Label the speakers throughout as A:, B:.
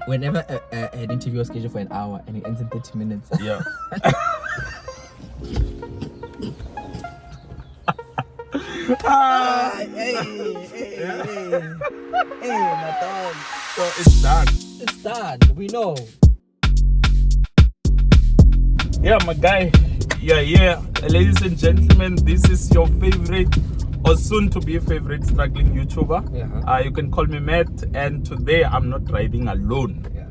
A: Whenever an interview was scheduled for an hour and it ends in 30 minutes.
B: Yeah.
A: Hey, my dog.
B: So it's done.
A: It's done. We know.
B: Yeah, my guy. Yeah. Ladies and gentlemen, this is your favorite or soon to be favorite struggling YouTuber.
A: Yeah.
B: You can call me Matt, and today I'm not riding alone.
A: Yeah.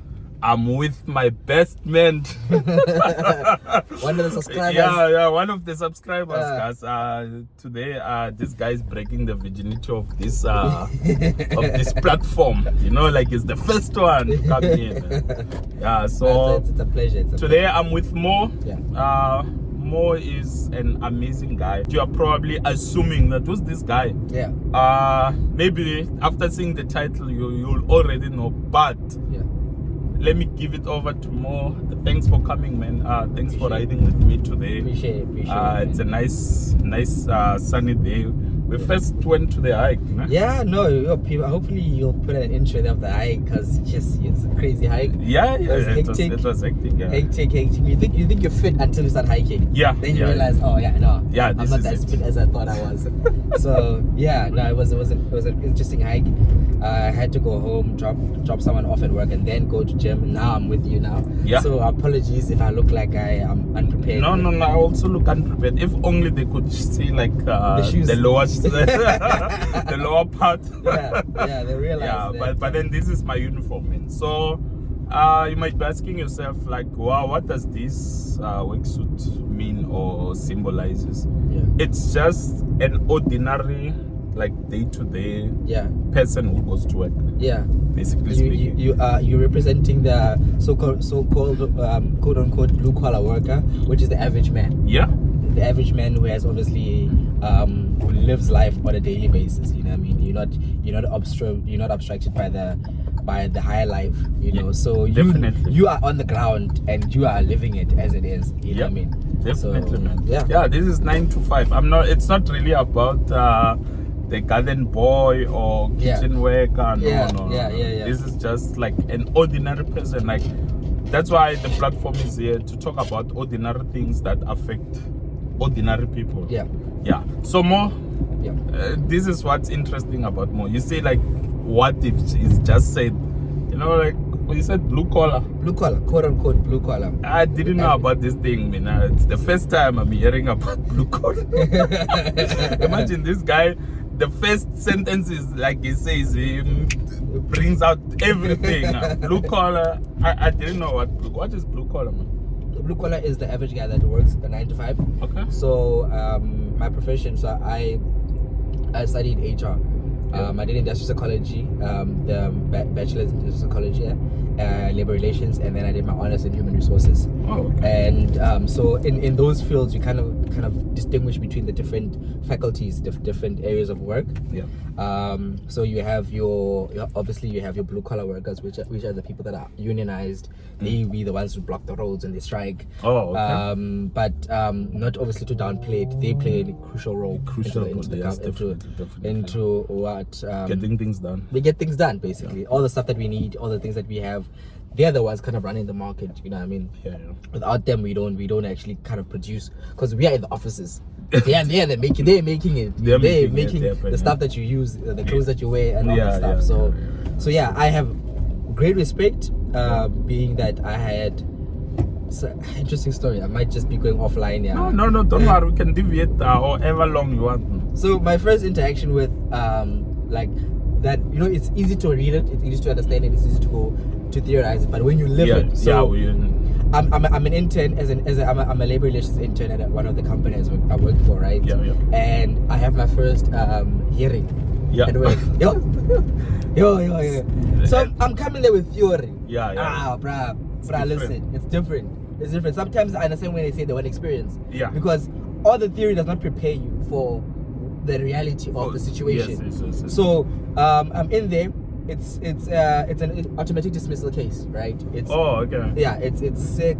B: I'm with my best man.
A: One of the subscribers.
B: Yeah, one of the subscribers, guys. Today, this guy is breaking the virginity of this of this platform. You know, like it's the first one to come in. Yeah, so
A: It's a pleasure.
B: today I'm with Mo.
A: Yeah.
B: Mo is an amazing guy. You are probably assuming that who's this guy.
A: Yeah.
B: Maybe after seeing the title, you'll already know, but.
A: Yeah.
B: Let me give it over to Mo. Thanks for coming, man. Thanks for riding with me today.
A: Appreciate it.
B: It's a nice sunny day. We first went to the hike. Nah?
A: Yeah, no, people. Hopefully you'll put an intro of the hike because it's a crazy hike.
B: Yeah,
A: It was hectic.
B: It was hectic. Yeah.
A: Hectic. You think you're fit until you start hiking.
B: Yeah.
A: Then you realize, oh yeah, no.
B: Yeah,
A: I'm
B: this
A: not
B: is
A: as
B: it.
A: fit as I thought I was. So yeah, no, it was an interesting hike. I had to go home, drop someone off at work, and then go to gym. Now I'm with you now.
B: Yeah.
A: So apologies if I look like I am unprepared.
B: No. I also look unprepared. If only they could see like
A: shoes.
B: the lower, the lower part.
A: Yeah, they realize.
B: Yeah,
A: that.
B: but then this is my uniform, man. So you might be asking yourself like, wow, what does this worksuit mean or symbolizes?
A: Yeah.
B: It's just an ordinary, like day-to-day
A: Yeah.
B: person who goes to work.
A: Yeah.
B: Basically speaking.
A: You're representing the so-called quote unquote blue collar worker, which is the average man.
B: Yeah.
A: The average man who has obviously who lives life on a daily basis. You know what I mean? You're not obstructed by the high life. You know, so
B: Definitely.
A: you are on the ground and you are living it as it is. You know what I mean?
B: Definitely,
A: So,
B: man.
A: yeah.
B: Yeah, this is 9 to 5. It's not really about the garden boy or kitchen worker. No.
A: Yeah.
B: This is just like an ordinary person. Like that's why the platform is here to talk about ordinary things that affect ordinary people.
A: Yeah.
B: So Mo,
A: Yeah.
B: this is what's interesting about Mo. You say like, what if it's just said, you know, like you said blue collar.
A: Blue collar, quote unquote blue collar.
B: I didn't know about this thing, man. It's the first time I'm hearing about blue collar. Imagine this guy, the first sentence is like he says, he brings out everything. Blue collar. I didn't know what is blue collar, man.
A: Blue collar is the average guy that works a 9 to 5.
B: Okay.
A: So my profession, so I studied HR. I did industrial psychology, the bachelor's in industrial psychology, labor relations, and then I did my honors in human resources.
B: Oh, okay.
A: And so in those fields, you kind of distinguish between the different faculties, different areas of work.
B: Yeah.
A: So you have your blue collar workers, which are the people that are unionized. They be the ones who block the roads and they strike.
B: Oh, okay.
A: But not obviously to downplay it. They play a crucial role into what
B: Getting things done.
A: they get things done basically. Yeah. All the stuff that we need, all the things that we have, they're the ones kind of running the market. You know what I mean?
B: Yeah.
A: Without them, we don't actually kind of produce because we are in the offices. They're making it. They're making the stuff that you use, the clothes that you wear, and all that stuff. So I have great respect. Being that I had. Interesting story. I might just be going offline. Yeah.
B: No. Don't worry. We can deviate however long you want.
A: So my first interaction with like that, you know, it's easy to read it, it's easy to understand it, it's easy to theorize it, but when you live it. So I'm an intern I'm a labor relations intern at one of the companies I work for, right?
B: Yeah.
A: And I have my first hearing.
B: Yeah.
A: Yo. So I'm coming there with theory.
B: Yeah.
A: Bruh, listen, it's different. Sometimes I understand when they say the word experience.
B: Yeah.
A: Because all the theory does not prepare you for the reality of the situation.
B: Yes.
A: So I'm in there. It's an automatic dismissal case, right?
B: Okay.
A: Yeah, it's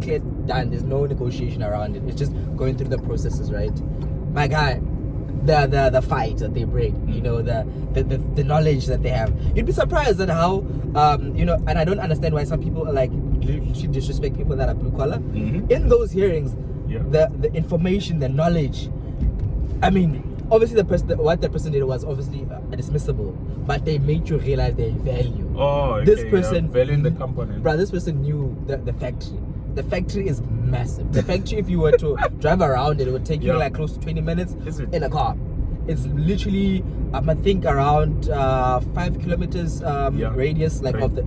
A: clear, done. There's no negotiation around it. It's just going through the processes, right? My guy, the fight that they bring, you know, the knowledge that they have. You'd be surprised at how you know, and I don't understand why some people are like should disrespect people that are blue collar. In those hearings, the information, the knowledge, I mean, obviously what the person did was obviously dismissible, but they made you realize their value.
B: Oh, okay,
A: this person
B: value in the company.
A: Bro, this person knew the factory. The factory is massive. The factory, if you were to drive around it would take you like close to 20 minutes in a car. It's literally I think around 5 kilometers radius, like of the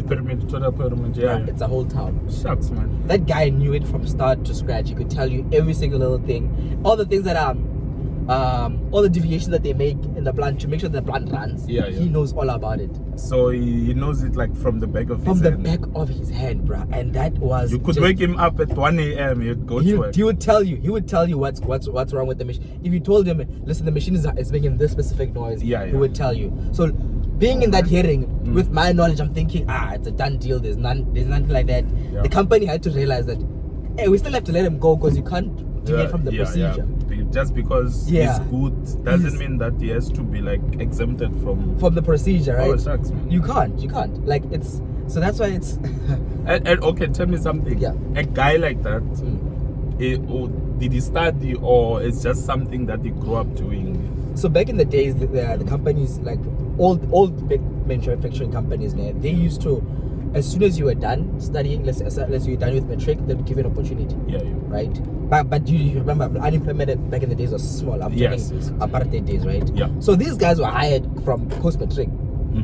B: pyramid to the pyramid.
A: It's a whole town.
B: Shucks, man.
A: That guy knew it from start to scratch. He could tell you every single little thing, all the things that are all the deviations that they make in the plant to make sure the plant runs. He knows all about it.
B: So he knows it like from the back of his hand.
A: From the back of his hand, bruh. And that was,
B: you could wake him up at 1 a.m. He'd go to work.
A: He would tell you what's wrong with the machine. If you told him, listen, the machine is making this specific noise, he would tell you. So being in that hearing, with my knowledge, I'm thinking, it's a done deal. There's nothing like that. The company had to realize that, hey, we still have to let him go because you can't deviate from the procedure.
B: Just because he's good doesn't mean that he has to be like exempted from
A: the procedure, right?
B: Oh, it sucks, man.
A: You can't. Like it's so that's why it's.
B: and okay, tell me something. A guy like that, did he study or it's just something that he grew up doing?
A: So back in the days, the companies like old big manufacturing companies, they used to, as soon as you were done studying, let's say you're done with matric, they'd give you an opportunity. Right? But you remember, unemployment back in the days was small. I'm talking apartheid days, right? So these guys were hired from post matric.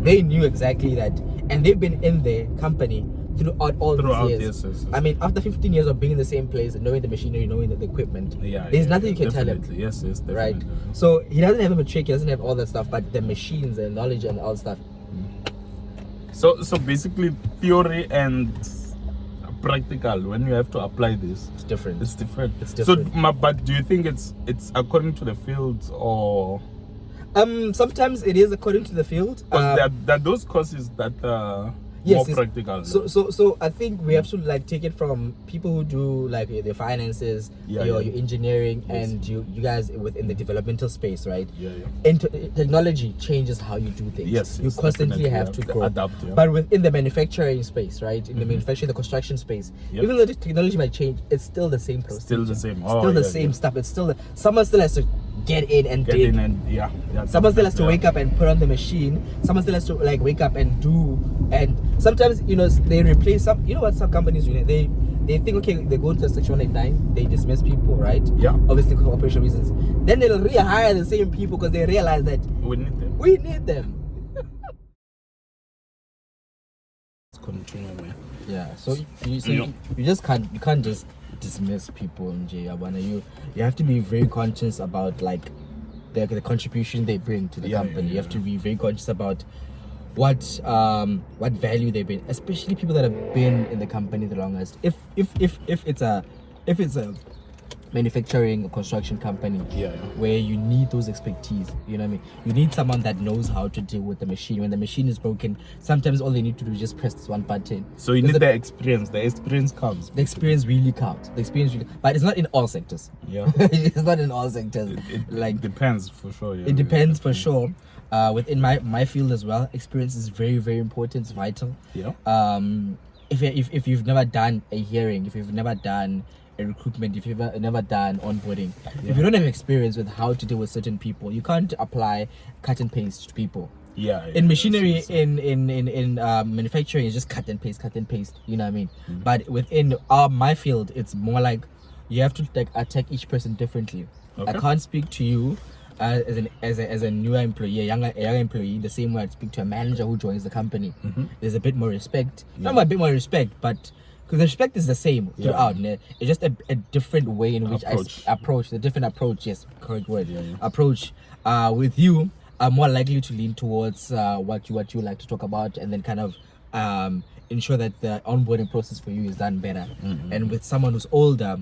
A: They knew exactly that, and they've been in the company throughout all these years. I mean, after 15 years of being in the same place, knowing the machinery, knowing the equipment, there's nothing you can tell him.
B: Yes, definitely.
A: Right? So he doesn't have a matric, he doesn't have all that stuff, but the machines and knowledge and all stuff.
B: So basically, theory and practical, when you have to apply this,
A: it's different.
B: It's different. So, but do you think it's according to the fields or?
A: Sometimes it is according to the field.
B: Because there are those courses that are more practical.
A: So I think we have to like take it from people who do like the finances, your engineering, and you guys within the developmental space, right? And technology changes how you do things. You constantly have to grow.
B: Adapt.
A: But within the manufacturing space, right? In the manufacturing, the construction space, even though the technology might change, it's still the same procedure.
B: Still the same.
A: Still the same stuff. It's still someone still has to get in and dig. Someone still has to wake up and put on the machine. Someone still has to like wake up and do. And sometimes, you know, they replace some. You know what some companies do? They think, okay, they go to Section 189, they dismiss people, right? Obviously for operational reasons. Then they'll rehire the same people because they realize that
B: we need them. Let's continue, man.
A: So you just can't just dismiss people in Jayabana. You have to be very conscious about like the contribution they bring to the company. You have to be very conscious about what value they bring, especially people that have been in the company the longest. If it's a manufacturing or construction company where you need those expertise, you know what I mean, you need someone that knows how to deal with the machine. When the machine is broken, sometimes all they need to do is just press this one button.
B: So you need the experience counts.
A: The experience really counts. But it's not in all sectors. It's not in all sectors.
B: It depends for sure.
A: It depends for sure. Within my field as well, experience is very, very important. It's vital. If you've never done a hearing, if you've never done a recruitment, if you've never done onboarding, if you don't have experience with how to deal with certain people, you can't apply cut and paste to people. In machinery, in manufacturing, it's just cut and paste. You know what I mean? But within my field, it's more like you have to like attack each person differently. I can't speak to you as a newer employee, a younger employee, the same way I'd speak to a manager who joins the company. There's a bit more respect. Not a bit more respect, but because the respect is the same throughout. It's just a different way in which I approach the different approach. Yes, correct word. Approach with you. I'm more likely to lean towards what you like to talk about, and then kind of ensure that the onboarding process for you is done better. And with someone who's older,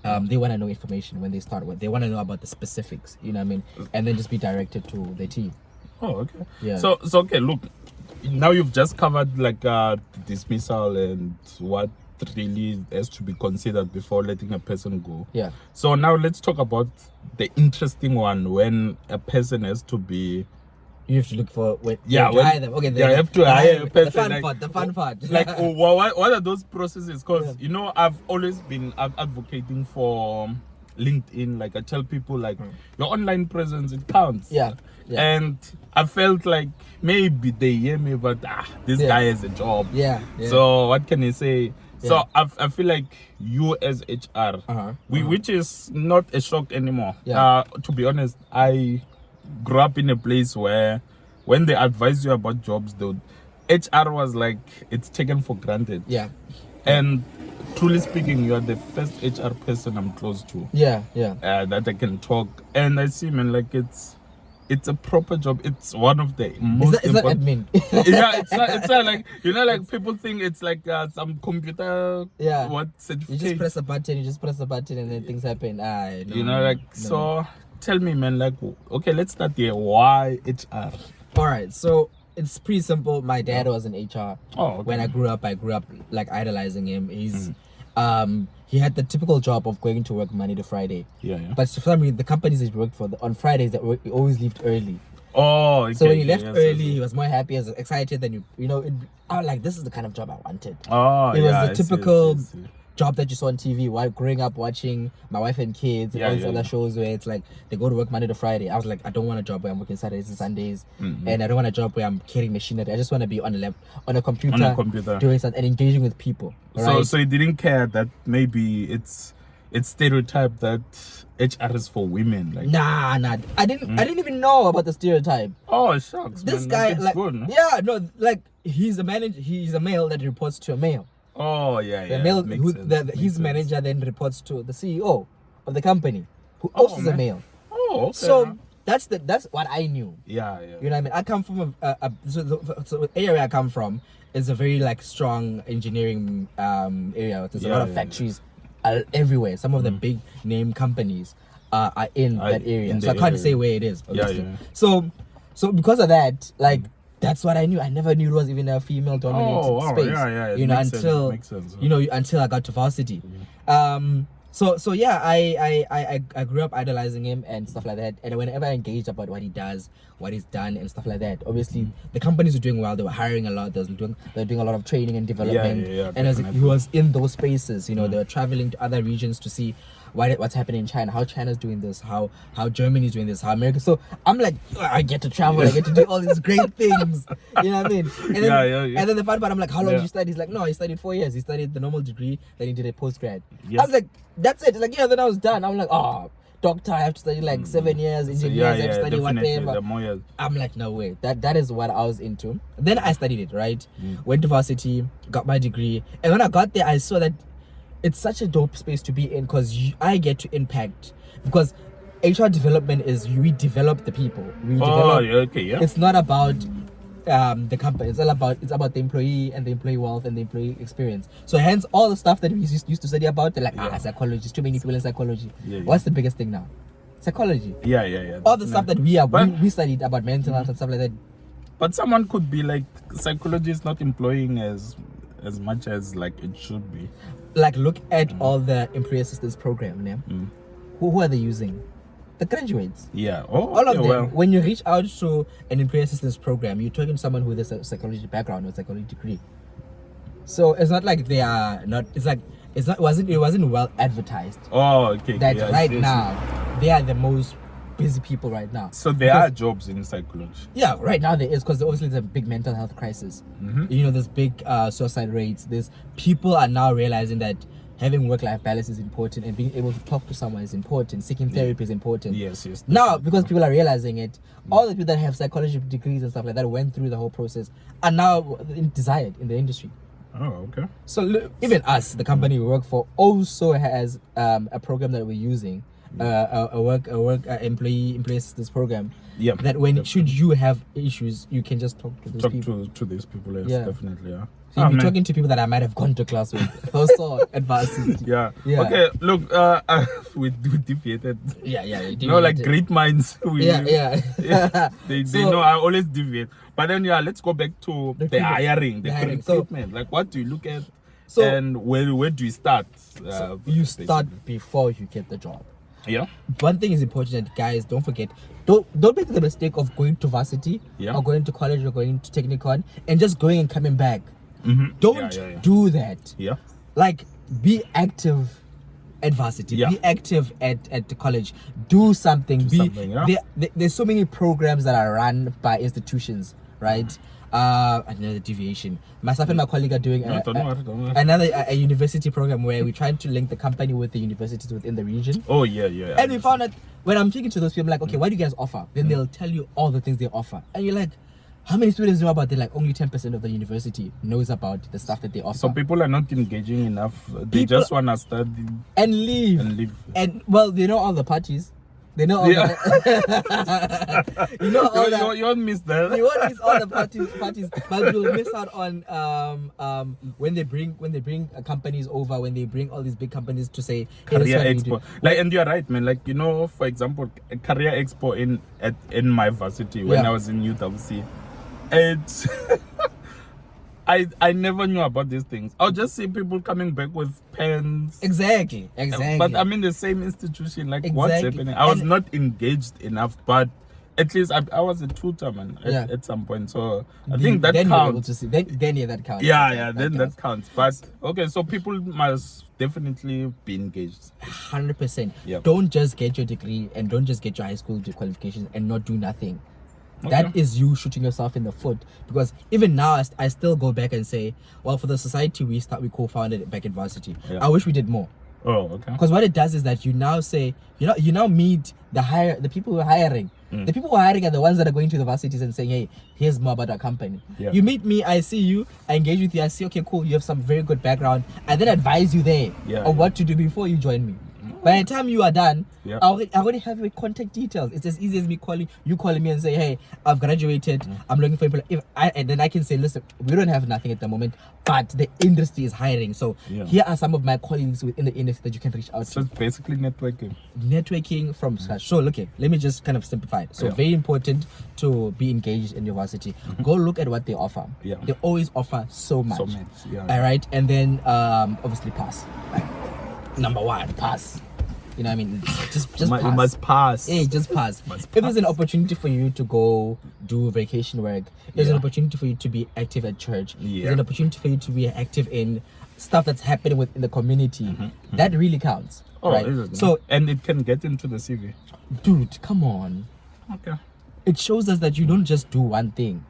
A: they want to know information when they start. They want to know about the specifics, you know what I mean, and then just be directed to the team.
B: So okay, look, now you've just covered like dismissal and what really has to be considered before letting a person go.
A: Yeah.
B: So now let's talk about the interesting one when a person has to be.
A: You have to look for when
B: hire
A: them. Okay,
B: you have to hire a person.
A: The fun part.
B: Like, what are those processes? Because you know, I've always been advocating for LinkedIn. Like, I tell people, like, your online presence, it counts.
A: Yeah.
B: And I felt like maybe they hear me, but this guy has a job.
A: Yeah.
B: So what can I say? So I feel like you as HR, which is not a shock anymore. To be honest, I grew up in a place where when they advise you about jobs, the HR was like, it's taken for granted.
A: Yeah.
B: And truly speaking, you are the first HR person I'm close to. That I can talk. And I see, man, like it's a proper job. It's one of the most important.
A: Admin.
B: It's not like, you know, like people think it's like some computer. What certificate?
A: You just press a button, and then things happen.
B: You know, like so. Tell me, man. Like, okay, let's start here. Why HR?
A: All right, so it's pretty simple. My dad was in HR.
B: Oh, okay.
A: When I grew up like idolizing him. He's he had the typical job of going to work Monday to Friday. But for some reason, the companies that he worked for on Fridays, that he always left early.
B: Oh, okay.
A: So when he left early, he was more happy, he was excited than you know. I was like, this is the kind of job I wanted.
B: Oh,
A: it was the typical job that you saw on TV while growing up watching My Wife and Kids and all these other shows where it's like they go to work Monday to Friday. I was like, I don't want a job where I'm working Saturdays and Sundays, and I don't want a job where I'm carrying machinery. I just want to be on a computer doing something and engaging with people. Right?
B: So you didn't care that maybe it's stereotype that HR is for women. Like,
A: nah. I didn't even know about the stereotype.
B: Oh, shucks.
A: This
B: man.
A: guy,
B: That's
A: like,
B: good, no?
A: like he's a manager. He's a male that reports to a male.
B: Oh, yeah.
A: The male, his manager then reports to the CEO of the company, who also is a male.
B: Oh, okay.
A: So that's what I knew.
B: Yeah.
A: You know what I mean? I come from so the area I come from is a very like strong engineering area. There's a lot of factories everywhere. Some of the big name companies are in that area. So I can't say where it is, obviously. So because of that, like. That's what I knew. I never knew it was even a female-dominated space. You know, until I got to varsity. So yeah, I grew up idolizing him and stuff like that. And whenever I engaged about what he does, what he's done, and stuff like that, obviously the companies were doing well. They were hiring a lot. They're doing a lot of training and development. And he was in those spaces. You know, they were traveling to other regions to see what's happening in China, how China's doing this, how Germany's doing this, how America. So I'm like, I get to travel, I get to do all these great things. You know what I mean? And then, and then the fun part, I'm like, how long did you study? He's like, no, he studied 4 years. He studied the normal degree, then he did a postgrad. I was like, that's it. He's like, yeah, then I was done. I'm like, oh, doctor, I have to study like 7 years, engineers, I have to study whatever. I'm like, no way. That is what I was into. Then I studied it, right? Went to varsity, got my degree. And when I got there, I saw that it's such a dope space to be in because I get to impact. Because HR development is we develop the people. It's not about the company. It's about the employee and the employee wealth and the employee experience. So hence all the stuff that we used to study about, they're like, psychology, too many people in psychology. What's the biggest thing now? Psychology. All the stuff that we studied about mental health and stuff like that.
B: But someone could be like, psychology is not employing as much as like it should be.
A: Like, look at all the employee assistance program, yeah? Who are they using? The graduates. All of them. Well. When you reach out to an employee assistance program, you're talking to someone with a psychology background or psychology degree. So it's not like they are not. It's like it wasn't well advertised.
B: Oh, okay.
A: That right now they are the most busy people right now.
B: So there are jobs in psychology. Yeah,
A: right now there is, because obviously there's a big mental health crisis. You know, there's big suicide rates. There's people are now realizing that having work-life balance is important, and being able to talk to someone is important. Seeking therapy is important.
B: Yes.
A: Now, because people are realizing it, all the people that have psychology degrees and stuff like that went through the whole process are now desired in the industry.
B: Oh, okay.
A: So even us, the company we work for, also has a program that we're using. Employee assistance program. That when should you have issues, you can just talk to these people.
B: To these people, yes, definitely, yeah.
A: So you'll be talking to people that I might have gone to class with, also advanced.
B: Yeah. Okay. Look, we deviated. Like great minds. They know I always deviate. But then let's go back to the hiring, the recruitment. Like, what do you look at?
A: So,
B: and where do you start?
A: You start before you get the job.
B: Yeah.
A: One thing is important, guys. Don't forget. Don't make the mistake of going to varsity or going to college or going to Technicon and just going and coming back. Don't do that.
B: Yeah.
A: Like, be active at varsity. Be active at the college. Do something. There's so many programs that are run by institutions, right? Another deviation. Myself and my colleague are doing another university program where we're trying to link the company with the universities within the region.
B: Oh yeah.
A: And we found that when I'm speaking to those people, I'm like, okay, what do you guys offer? Then they'll tell you all the things they offer, and you're like, how many students know about it? Like, only 10% of the university knows about the stuff that they offer.
B: So people are not engaging enough. They just want to study
A: and leave. And well, they know all the parties. They know all the you know all
B: you won't miss that.
A: You won't miss all the parties, but you'll miss out on when they bring companies over, when they bring all these big companies to say, hey,
B: Career Expo. Like, and you're right, man. Like, you know, for example, a Career Expo in my varsity when I was in UWC, it's I never knew about these things. I'll just see people coming back with pens.
A: Exactly.
B: But I'm in the same institution. Like, what's happening? I was not engaged enough, but at least I was a tutor, man, at some point. So I think that
A: then
B: counts.
A: Then that counts.
B: That counts. But okay, so people must definitely be engaged.
A: 100%. Don't just get your degree and don't just get your high school qualifications and not do nothing. That is you shooting yourself in the foot, because even now I still go back and say, well, for the society we co-founded it back at varsity. I wish we did more.
B: Oh, okay.
A: Because what it does is that you now say, you now meet the people who are hiring. The people who are hiring are the ones that are going to the varsities and saying, hey, here's more about our company. You meet me, I see you, I engage with you, I see, okay, cool, you have some very good background, and then advise you there on what to do before you join me. By the time you are done, I already have your contact details. It's as easy as me calling me and say, hey, I've graduated, I'm looking for people. And then I can say, listen, we don't have nothing at the moment, but the industry is hiring. So here are some of my colleagues within the industry that you can reach out to.
B: So it's basically networking.
A: Networking from scratch. So look, let me just kind of simplify it. So very important to be engaged in university. Go look at what they offer. They always offer so much. All right. And then obviously pass. Number one, pass. You know what I mean? Just pass.
B: You must pass.
A: Yeah, just pass. If there's an opportunity for you to go do vacation work, there's an opportunity for you to be active at church, there's an opportunity for you to be active in stuff that's happening within the community. That really counts. Right? So,
B: and it can get into the CV.
A: Dude, come on.
B: Okay.
A: It shows us that you don't just do one thing.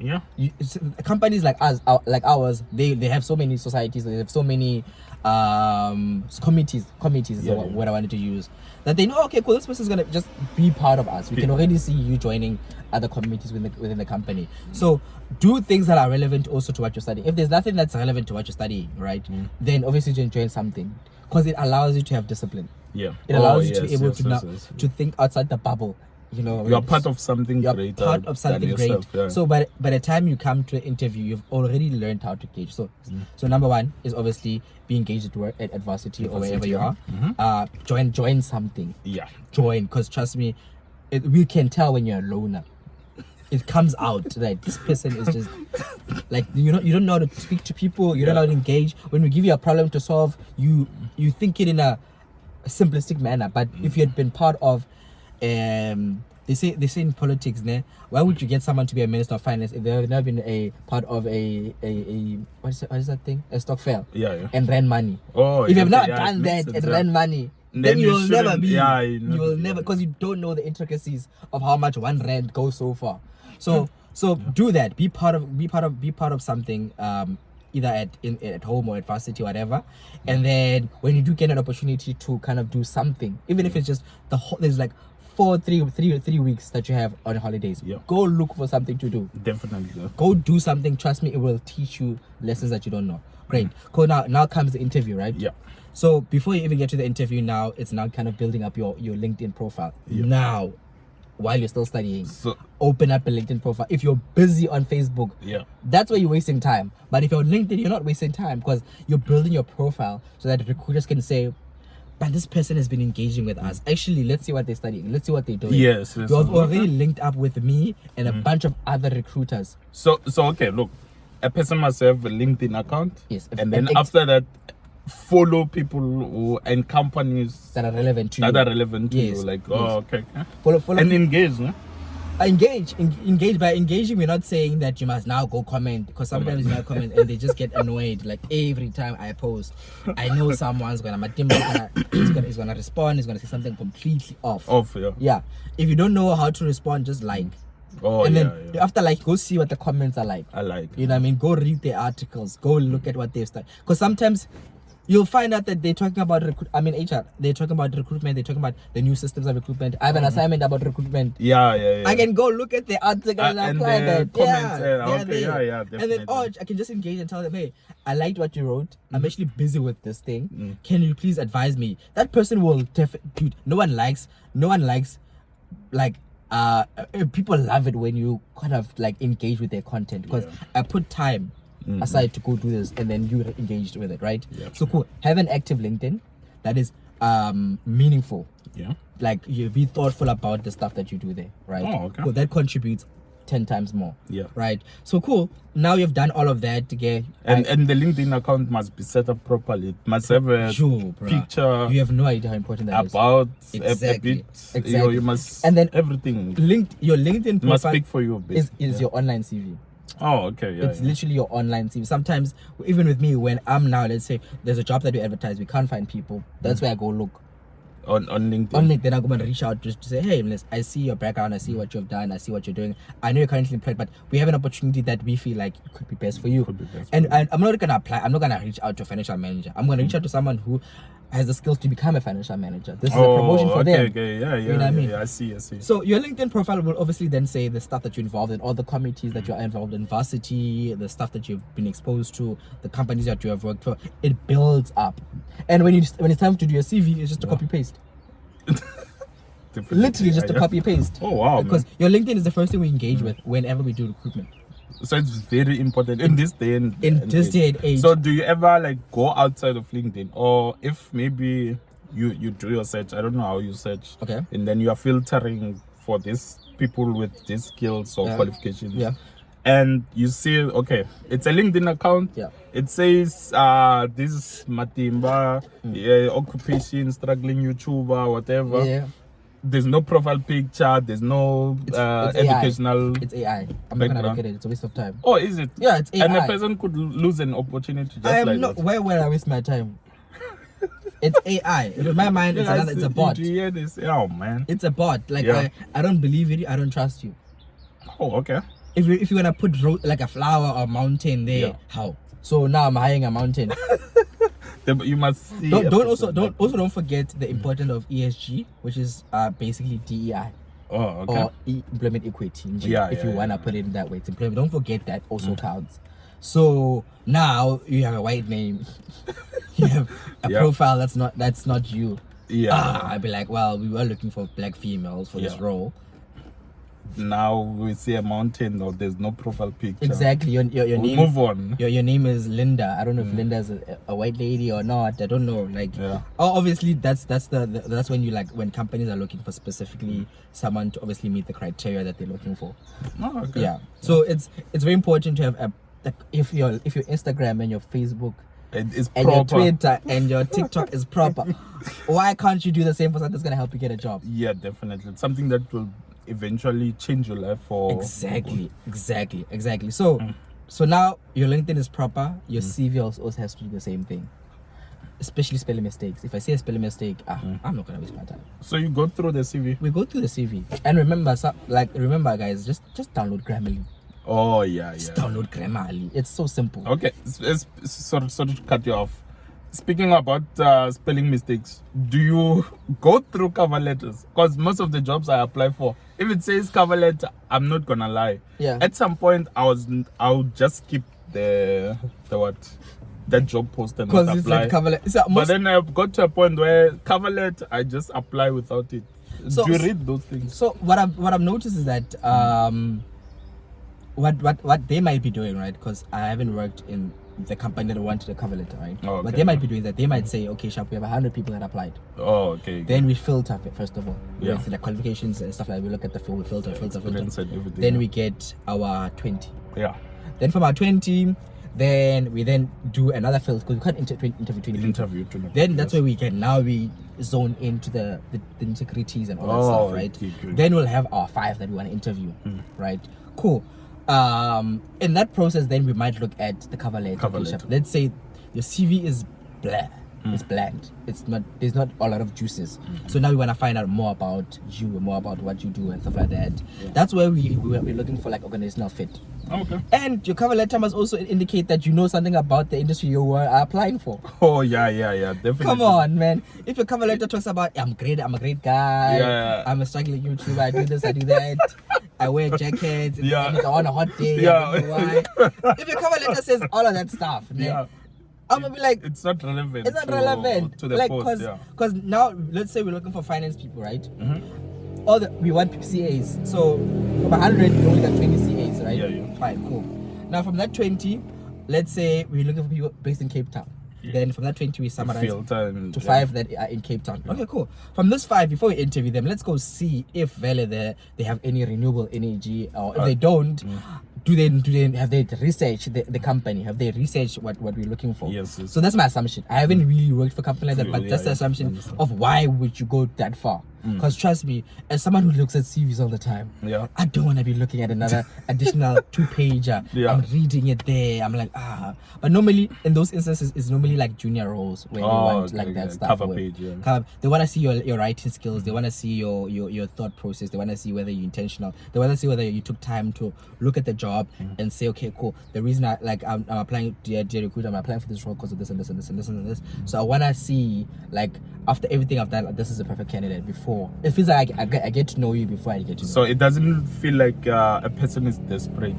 A: Companies like us, like ours, they have so many societies, they have so many committees is what I wanted to use, that they know, okay, cool, this person's gonna just be part of us. We can already see you joining other committees within the company. So do things that are relevant also to what you're studying. If there's nothing that's relevant to what you're studying, right, then obviously you join something, because it allows you to have discipline. It allows you to be able to think outside the bubble. You know,
B: you're part of something great.
A: Part of something great. So by the time you come to the interview, you've already learned how to engage. So number one is obviously be engaged at work, at varsity or wherever you are. Join something. Join, because trust me, we can tell when you're a loner. It comes out that this person is just like, you don't know how to speak to people, you don't know how to engage. When we give you a problem to solve, you think it in a simplistic manner. But if you had been part of they say in politics, why would you get someone to be a minister of finance if they've never been a part of a what is that thing, a stock fair and ran money? If you have not done that and ran money, then you will never be you will never, because you don't know the intricacies of how much one rand goes so far. So do that. Be part of something, either at home or at varsity, whatever. And then when you do get an opportunity to kind of do something, even if it's just there's like 3 weeks that you have on holidays, go look for something to do.
B: Definitely.
A: Go do something. Trust me, it will teach you lessons that you don't know. Great. Cool. Now comes the interview, right? So before you even get to the interview, now it's now kind of building up your LinkedIn profile. Now, while you're still studying, so open up a LinkedIn profile. If you're busy on Facebook, that's where you're wasting time. But if you're on LinkedIn, you're not wasting time, because you're building your profile so that recruiters can say, but this person has been engaging with us. Actually, let's see what they're studying. Let's see what they're doing.
B: Yes.
A: You've already linked up with me and a bunch of other recruiters.
B: So okay, look, a person must have a LinkedIn account.
A: Yes.
B: And then after that, follow people who, and companies
A: that are relevant to
B: you. Like, okay.
A: Follow
B: and engage, no?
A: Engage. By engaging, we're not saying that you must now go comment, because sometimes you might comment and they just get annoyed. Like every time I post, I know someone's gonna is gonna respond, is gonna say something completely off. Yeah. If you don't know how to respond, just like. And then after like, go see what the comments are like. You know what I mean? Go read their articles. Go look at what they've started. Because sometimes you'll find out that they're talking about HR. They're talking about recruitment. They're talking about the new systems of recruitment. I have an assignment about recruitment.
B: I
A: can go look at the article and apply that.
B: Comments,
A: and then I can just engage and tell them, hey, I liked what you wrote. I'm actually busy with this thing. Can you please advise me? That person will dude. No one likes like people love it when you kind of like engage with their content, because I put time aside to go do this, and then you engaged with it, right? So cool. Have an active LinkedIn that is meaningful. Like, you be thoughtful about the stuff that you do there, right? Cool. That contributes 10 times more. Right. So cool. Now you've done all of that again.
B: And the LinkedIn account must be set up properly. It must have a picture.
A: You have no idea how important that
B: about
A: is.
B: Exactly. You must,
A: and then
B: everything.
A: Your LinkedIn profile
B: must speak for you.
A: Is your online CV.
B: It's
A: literally your online CV. Sometimes, even with me, when I'm now, let's say there's a job that we advertise, we can't find people. That's where I go look.
B: On LinkedIn.
A: On LinkedIn, I'm going to reach out just to say, hey, I see your background, I see what you've done, I see what you're doing. I know you're currently employed, but we have an opportunity that we feel like could be best for you. And I'm not going to apply. I'm not going to reach out to a financial manager. I'm going to reach out to someone who has the skills to become a financial manager. This is a promotion for them.
B: You know what I mean? I see.
A: So your LinkedIn profile will obviously then say the stuff that you're involved in, all the committees that you're involved in, varsity, the stuff that you've been exposed to, the companies that you have worked for. It builds up. And when it's time to do your CV, it's just a copy paste. Literally just a copy paste. Because your LinkedIn is the first thing we engage with whenever we do recruitment.
B: So it's very important in this day and
A: age.
B: So do you ever like go outside of LinkedIn, or if maybe you do your search, I don't know how you search, and then you are filtering for these people with these skills or qualifications, and you see, okay, it's a LinkedIn account, it says this is Matimba, occupation, struggling YouTuber, whatever. There's no profile picture, there's no educational.
A: It's AI. I'm not gonna look at it. It's a waste of time.
B: Oh, is it?
A: Yeah, it's AI.
B: And a person could lose an opportunity just like that.
A: Why would I waste my time? It's AI. In my mind, it's a bot.
B: Did you hear this? Oh man,
A: it's a bot. Like I don't believe it. I don't trust you.
B: Oh, okay.
A: If you're gonna put like a flower or mountain there, how? So now I'm hiring a mountain.
B: You must see.
A: Don't forget the importance of ESG, which is basically DEI. Or employment equity. If you wanna put it in that way, it's employment. Don't forget that also counts. So now you have a white name, you have a profile that's not you. I'd be like, well, we were looking for black females for this role.
B: Now we see a mountain, or there's no profile picture.
A: Exactly. Your name.
B: Move on.
A: Your name is Linda. I don't know if Linda is a white lady or not. I don't know. Like, obviously that's when you like when companies are looking for specifically someone to obviously meet the criteria that they're looking for. So it's very important to have if your Instagram and your Facebook
B: is
A: and
B: proper.
A: Your Twitter and your TikTok is proper. Why can't you do the same for something that's gonna help you get a job?
B: Yeah, definitely. It's something that will eventually change your life for
A: exactly. So now your LinkedIn is proper. Your CV also has to do the same thing, especially spelling mistakes. If I see a spelling mistake, I'm not gonna waste my time.
B: So you go through the CV.
A: We go through the CV, and remember guys, just download Grammarly. Just download Grammarly. It's so simple.
B: Okay, sorry to cut you off. Speaking about spelling mistakes, do you go through cover letters? Because most of the jobs I apply for, if it says cover letter, I'm not gonna lie. At some point, I'll just skip that job post and not apply. Like cover letter. But then I've got to a point where cover letter, I just apply without it. Do you read those things?
A: So what I've noticed is that what they might be doing, right? Because I haven't worked in the company that wanted a cover letter, right? But they might be doing that. They might say, okay, Sharp, we have 100 people that applied. Then we filter it, first of all. With the qualifications and stuff like that. We look at the field, we filter. Then we get our 20. Then from our 20, then we then do another field because we can't interview 20 people. Then that's where we can now we zone into the nitty-gritties and all that stuff, right?
B: Okay.
A: Then we'll have our 5 that we want to interview, right? Cool. In that process, then we might look at the cover letter. Let's say your CV is blah. It's bland. It's not. There's not a lot of juices. So now we want to find out more about you, more about what you do and stuff like that. Yeah. That's where we're looking for like organizational fit.
B: Okay.
A: And your cover letter must also indicate that you know something about the industry you are applying for.
B: Oh yeah, definitely.
A: Come on, man. If your cover letter talks about I'm a great guy.
B: Yeah.
A: I'm a struggling YouTuber. I do this, I do that. I wear jackets.
B: Yeah.
A: And it's on a hot day.
B: Yeah.
A: I don't know why. If your cover letter says all of that stuff, man, I'm gonna be like,
B: it's not relevant.
A: It's not relevant
B: to the
A: like,
B: post.
A: Because now, let's say we're looking for finance people, right? We want CAs. So from 100, we only got 20 CAs, right?
B: Yeah.
A: Fine, cool. Now from that 20, let's say we're looking for people based in Cape Town. Then from that 20, we summarize to 5 that are in Cape Town. Okay, cool. From this 5, before we interview them, let's go see if they have any renewable energy, or if they don't. Do they have they researched the company? Have they researched what we're looking for?
B: Yes.
A: So that's my assumption. I haven't really worked for a company like that, but that's the assumption of why would you go that far. Because trust me, as someone who looks at CVs all the time, I don't want to be looking at another additional 2-pager. I'm reading it there. I'm like, But normally, in those instances, it's normally like junior roles where they want that stuff.
B: Cover page,
A: They want to see your writing skills. They want to see your thought process. They want to see whether you're intentional. They want to see whether you took time to look at the job and say, okay, cool. The reason I'm applying to Recruiter, I'm applying for this role because of this and this and this and this and this. So I want to see, like, after everything I've done, like, this is a perfect candidate before. It feels like I get to know you before I get to know you.
B: So it doesn't feel like a person is desperate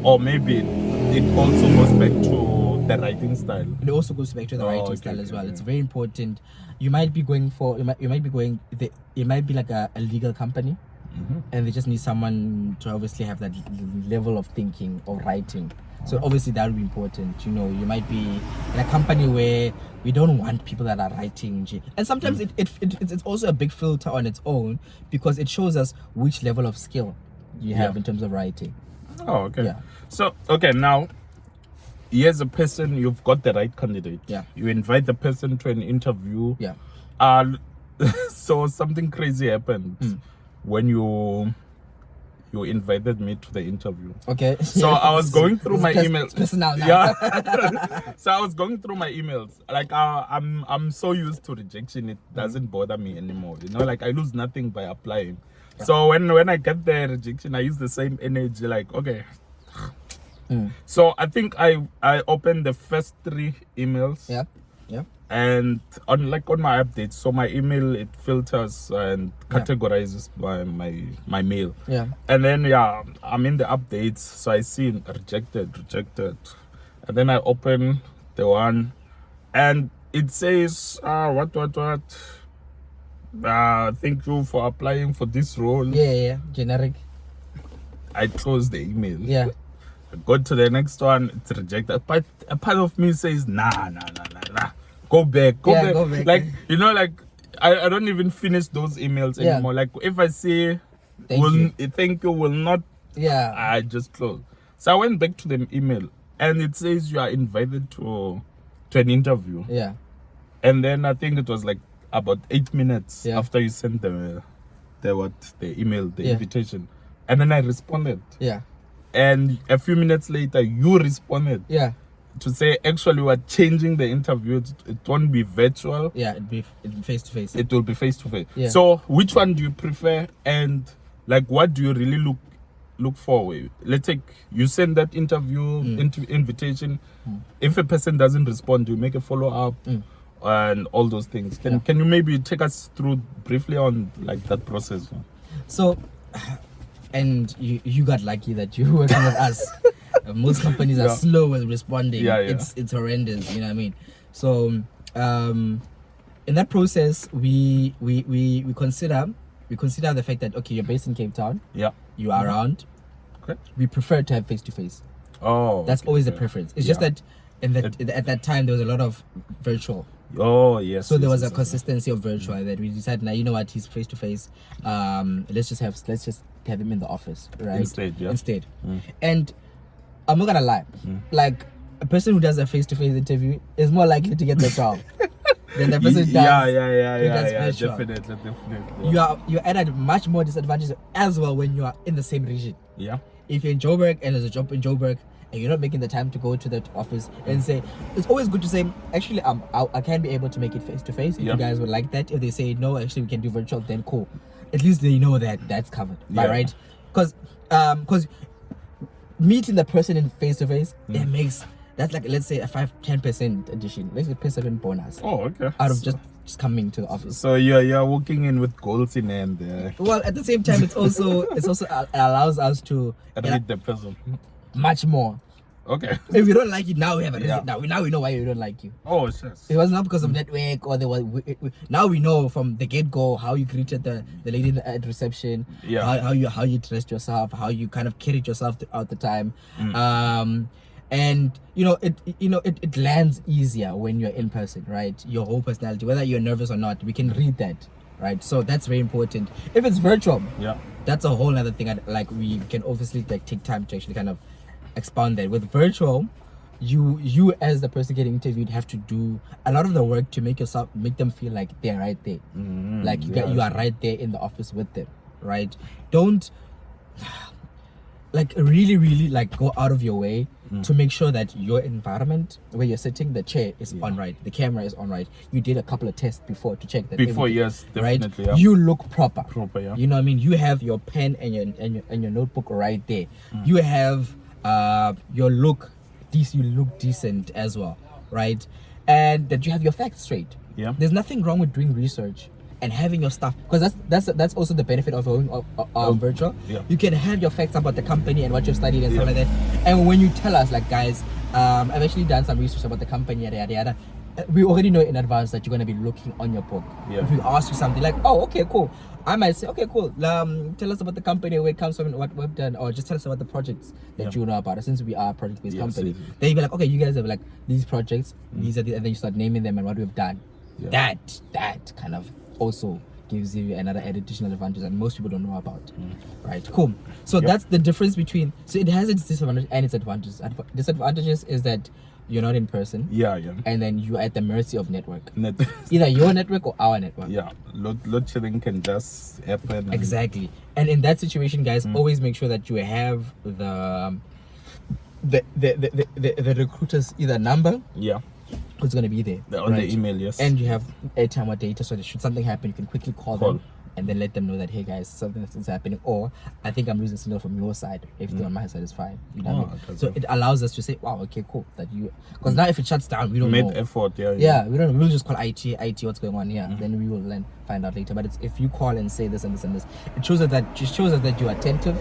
B: or maybe it also goes back to the writing style.
A: It also goes back to the writing style as well. It's very important. You might be going for, it might be like a legal company, and they just need someone to obviously have that level of thinking or writing. So obviously that would be important. You might be in a company where we don't want people that are writing. And sometimes it's also a big filter on its own because it shows us which level of skill you have in terms of writing.
B: Oh, okay. Yeah. So, okay, now, here's a person, you've got the right candidate.
A: Yeah.
B: You invite the person to an interview.
A: Yeah.
B: So something crazy happened when you invited me to the interview.
A: Okay.
B: So I was going through my emails.
A: Personal now.
B: Yeah. So I was going through my emails. Like I'm so used to rejection, it doesn't bother me anymore. Like I lose nothing by applying. Yeah. So when I get the rejection, I use the same energy. Like, okay. So I think I opened the first 3 emails.
A: Yeah.
B: And on my updates, so my email, it filters and categorizes my mail.
A: Yeah.
B: And then I'm in the updates, so I see rejected, and then I open the one, and it says what. Thank you for applying for this role.
A: Yeah. Generic.
B: I close the email.
A: Yeah.
B: I go to the next one, it's rejected. But a part of me says, nah. Go back. Like, I don't even finish those emails anymore. Like, if I say, thank you, will not, I just close. So I went back to the email, and it says you are invited to an interview.
A: Yeah.
B: And then I think it was like about 8 minutes after you sent the email, the invitation. And then I responded.
A: Yeah.
B: And a few minutes later, you responded.
A: Yeah.
B: To say, actually, we're changing the interview. It won't be virtual.
A: Yeah, it'll be face to face.
B: It will be face to face.
A: Yeah.
B: So, which one do you prefer? And like, what do you really look for? Let's take you send that interview invitation. If a person doesn't respond, do you make a follow up and all those things? Can you maybe take us through briefly on like that process?
A: So, and you got lucky that you're working with us. Most companies are slow with responding. It's horrendous. You know what I mean? So in that process, we consider the fact that okay, you're based in Cape Town.
B: Yeah.
A: You are around.
B: Okay.
A: We prefer to have face to face.
B: Oh.
A: That's always the preference. It's just that at that time there was a lot of virtual.
B: Oh yes.
A: So there was a consistency of virtual that we decided. Now you know what, he's face to face. Let's just have him in the office, right?
B: Instead.
A: And I'm not gonna lie. Like a person who does a face-to-face interview is more likely to get the job than the person who does
B: definitely.
A: You're at a much more disadvantage as well when you are in the same region.
B: Yeah.
A: If you're in Joburg and there's a job in Joburg and you're not making the time to go to that office and say, it's always good to say, actually, I can be able to make it face-to-face if you guys would like that. If they say no, actually we can do virtual, then cool. At least they know that that's covered, right? Because meeting the person in face-to-face, it makes, that's like, let's say a 5-10% addition. Let's say +7 bonus.
B: Oh, okay.
A: Out of just coming to the office.
B: So you're walking in with goals in hand.
A: Well, at the same time, it also allows us to
B: read the person
A: much more.
B: Okay.
A: If you don't like it, now we have a reason. Now we know why you don't like you.
B: Oh, yes.
A: It was not because of network or now we know from the get-go how you greeted the lady at reception.
B: Yeah.
A: How you dressed yourself, how you kind of carried yourself throughout the time. And it lands easier when you're in person, right? Your whole personality, whether you're nervous or not, we can read that, right? So that's very important. If it's virtual, that's a whole other thing. We can obviously take time to actually kind of expound that. With virtual, you as the person getting interviewed have to do a lot of the work to make them feel like they're right there, you are right there in the office with them, right? Don't really go out of your way to make sure that your environment where you're sitting, the chair is on right, the camera is on right. You did a couple of tests before to check that.
B: Yes, definitely.
A: Right? You look proper.
B: Yeah.
A: You know what I mean? You have your pen and your notebook right there. You have your look. You look decent as well, right? And that you have your facts straight.
B: Yeah.
A: There's nothing wrong with doing research and having your stuff, because that's also the benefit of going virtual. You can have your facts about the company and what you've studied and stuff like that. And when you tell us, guys, I've actually done some research about the company, yada yada yada, we already know in advance that you're going to be looking on your book. If we ask you something like, oh, okay, cool, I might say, okay, cool, tell us about the company, where it comes from, and what we've done, or just tell us about the projects that you know about it, since we are a project-based company. Then you'll be like, okay, you guys have these projects, these are and then you start naming them and what we've done. That kind of also gives you another additional advantage that most people don't know about. Right, cool. So that's the difference between, so it has its disadvantages and its advantages. Disadvantages is that you're not in person, and then you're at the mercy of network. Either your network or our network.
B: Load shedding can just happen.
A: Exactly. And in that situation, guys, always make sure that you have the recruiter's either number, who's going to be there
B: on the email,
A: and you have airtime or data, so that should something happen, you can quickly call them and then let them know that, hey guys, something is happening, or I think I'm losing signal from your side. Everything on my side is fine. You know what I mean? So it allows us to say, wow, okay, cool, that you, because now if it shuts down, we don't know.
B: Effort,
A: we don't know. We'll just call IT, what's going on here. Then we will then find out later. But it's, if you call and say this and this and this, it shows us that you're attentive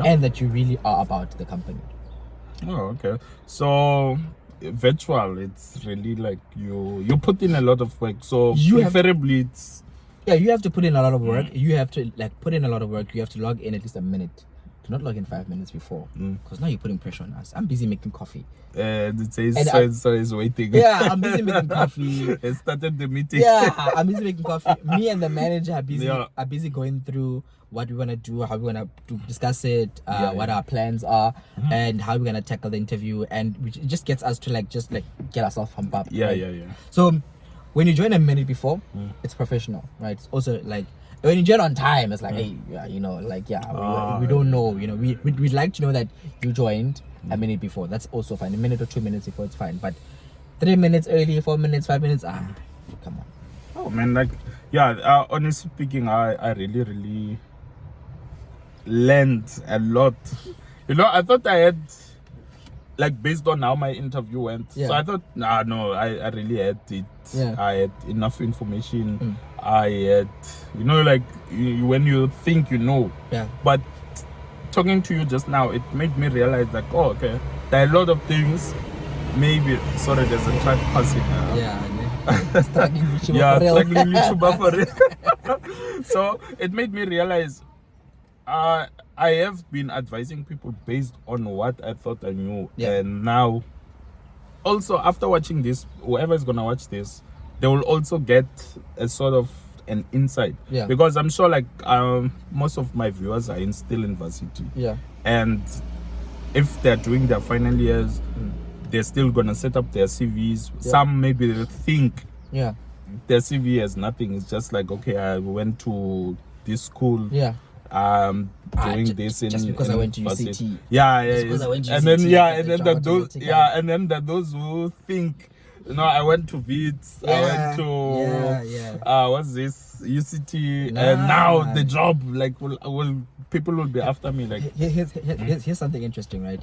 A: and that you really are about the company.
B: Oh, okay. So virtual, it's really you put in a lot of work, so preferably it's
A: you have to put in a lot of work. You have to put in a lot of work. You have to log in at least a minute. Do not log in 5 minutes before, because now you're putting pressure on us. I'm busy making coffee.
B: It says so is waiting.
A: I'm busy making coffee.
B: It started the meeting.
A: I'm busy making coffee. Me and the manager are busy going through what we want to do, how we want to discuss it, what our plans are, and how we're gonna tackle the interview, and it just gets us to get ourselves pumped up. So when you join a minute before, it's professional, right? It's also when you join on time, it's hey, we don't know, we'd like to know that you joined a minute before. That's also fine. A minute or 2 minutes before, it's fine. But 3 minutes early, 4 minutes, 5 minutes, come on.
B: Oh man, honestly speaking, I really learned a lot. I thought I had, based on how my interview went, so I thought, no, I really had it. I had enough information. I had, when you think but talking to you just now, it made me realize that, okay, there are a lot of things, maybe, sorry, there's a truck passing.
A: Struggling YouTuber
B: for real. So it made me realize I have been advising people based on what I thought I knew, and now also after watching this, whoever is gonna watch this, they will also get a sort of an insight, because I'm sure most of my viewers are still in varsity, and if they're doing their final years, they're still gonna set up their CVs. Some maybe they think their CV has nothing. It's just like, okay, I went to this school. Doing this
A: just because I went to UCT.
B: And then those who think, I went to Wits, I went to what's this, UCT, and now the job, like, will people will be after me, like.
A: Here's something interesting, right?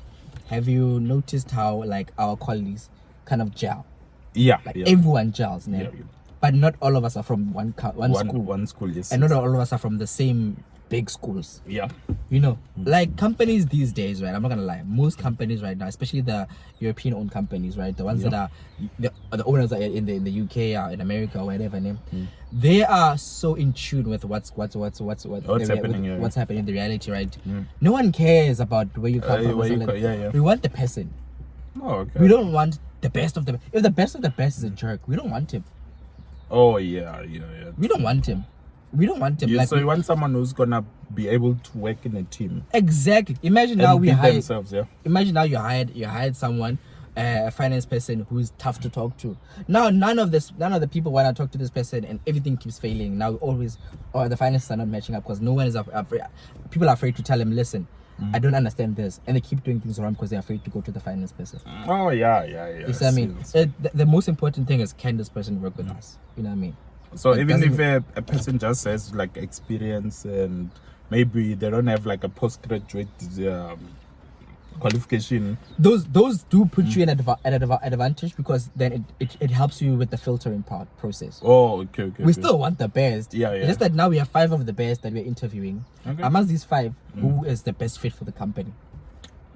A: Have you noticed how, like, our colleagues kind of gel? Everyone gels now, but not all of us are from one school, yes, and not all of us are from the same big schools. Like companies these days, right? I'm not gonna lie, most companies right now, especially the European owned companies, right, the ones that are the owners are in the UK or in America or whatever name, they are so in tune with what's happening in the reality, right? No one cares about where you come from. We want the person. We don't want the best of the. If the best of the best is a jerk, we don't want him. We don't want him.
B: So you want someone who's gonna be able to work in a team.
A: Exactly. Imagine now we hired
B: themselves.
A: Imagine now you hired someone, a finance person who's tough to talk to. Now none of the people want to talk to this person, and everything keeps failing. Now the finances are not matching up because no one is afraid. People are afraid to tell him, listen, I don't understand this, and they keep doing things wrong because they're afraid to go to the finance person. You see what I mean? The most important thing is, can this person work with us? You know what I mean?
B: So like, even if a person just has like experience and maybe they don't have like a postgraduate qualification,
A: those do put you in an advantage, because then it helps you with the filtering process.
B: Okay.
A: We still want the best.
B: It's
A: just that now we have 5 of the best that we're interviewing. Amongst these 5, who is the best fit for the company?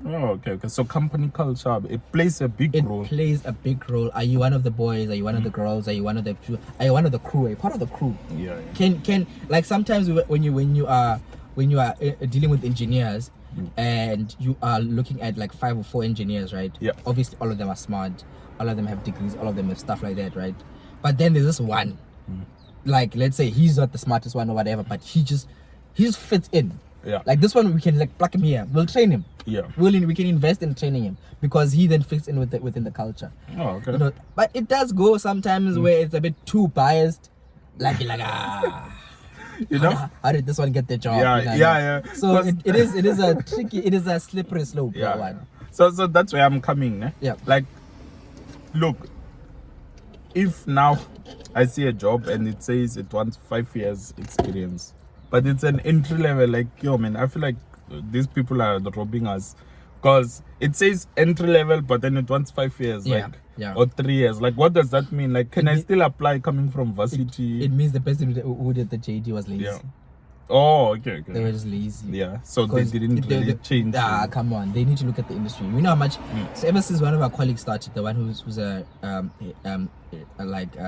B: Okay. So company culture, it plays a big role.
A: It plays a big role. Are you one of the boys? Are you one of the girls? Are you one of the crew? Are you one of the crew? Are you part of the crew? Can like sometimes when you are dealing with engineers and you are looking at like 5 or 4 engineers, right? Obviously all of them are smart, all of them have degrees, all of them have stuff like that, right? But then there's this one, like let's say he's not the smartest one or whatever, but he just fits in. Like this one, we can like pluck him here. We'll train him. We can invest in training him because he then fits in within the culture. But it does go sometimes where it's a bit too biased. Like how did this one get the job? So it is a tricky, it is a slippery slope. One.
B: So that's where I'm coming. Like, look, if now I see a job and it says it wants 5 years experience, but it's an entry level, like, yo man, I feel like these people are robbing us, because it says entry level but then it wants 5 years or 3 years. Like, what does that mean? Like, can I still apply coming from varsity?
A: It means the person who did the JD was lazy.
B: Okay.
A: They were just lazy.
B: So they didn't really change.
A: Come on, they need to look at the industry. You know how much. So ever since one of our colleagues started, the one who's a